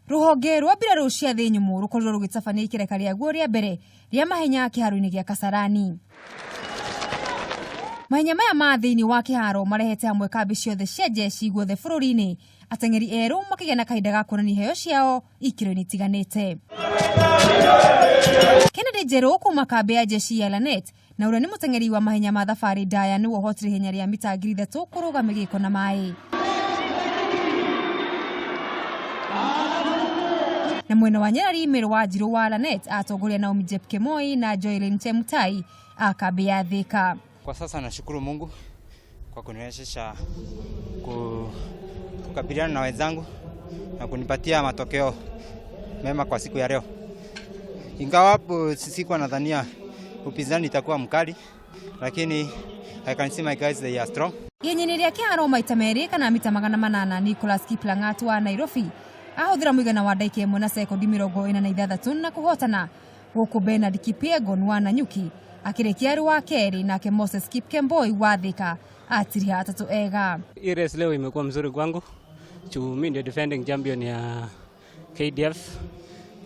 Ruhonge rwa mbirarũ cia thĩ nyũmũ rukorirwo rũgĩtabania ikereka rĩaguo rĩa mbere rĩa mahenya kĩharo-inĩ gĩa Kasarani. Mahenya maya ma thĩinĩ wa kĩharo marehete hamwe kambi ciothe cia jeshi guothe bũrũri-inĩ, ateng'eri erũ makĩgĩa na kahinda ga kuonania iheo ciao ikĩro-inĩ itiganĩte. Kennedy Njerũ kuma kambi ya jeshi ya Lanet na ũrĩa nĩ mũteng'eri wa mahenya ma thabarĩ ndaya nĩwe ũhotire ihenya rĩa mita 3,000 kũrũga mĩgĩko na maĩ. Na mwena wa Nyarari Meru Wanjiru wa Lanet atongoria Naomi Jepkemoi na Joylyn Chemutai a kambi ya Thika. Kwa sasa nashukuru Mungu kwa kuniwezesha kukabiliana na wenzangu na kunipatia matokeo mema kwa siku ya leo. Ingawapo sikuwa nadhania upinzani itakuwa mkali, lakini I can see my guys, they are strong. Ihenyainĩ rĩa kĩharo maita merĩ kana mita 800 Nicholas Kiplangat wa Nairobi ahũthĩra mũigana wa ndagĩka 1 na sekondi 46 na kũhotana, gũkũ Bernard Kipyegon wa Nanyuki akĩrĩkia arĩ wa kerĩ, nake Moses Kipkemboi wa Thika atiria atatũ ega. Hii race leo imekuwa mzuri kwangu. Mimi ndio defending champion ya KDF.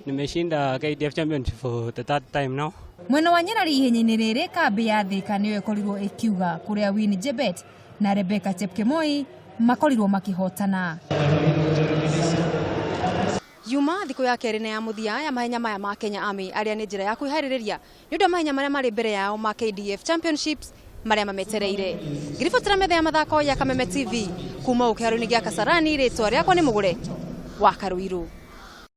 Nimeshinda KDF championship for the third time now. Mwena wa Nyarari ihenyainĩ rĩrĩ kambi ya Thika nĩyo ĩkorirwo ĩkiuga, kũrĩa Winnie Jebet na Rebecca Chepkemoi makorirwo makĩhotana. Yuma thikũ ya kerĩ na ya mũthia ya mahenya maya ma Kenya Army arĩa nĩ njĩra ya kwĩharĩrĩria nĩ ũndũ mahenya marĩa marĩ mbere yao ma KDF Championships marĩa mametereire. Ngiribotera metha ya mathako ya Kameme TV kuma kĩharo-inĩ gĩa Kasarani, rĩtwa rĩakwa nĩ Mũgũre wa Karuiru.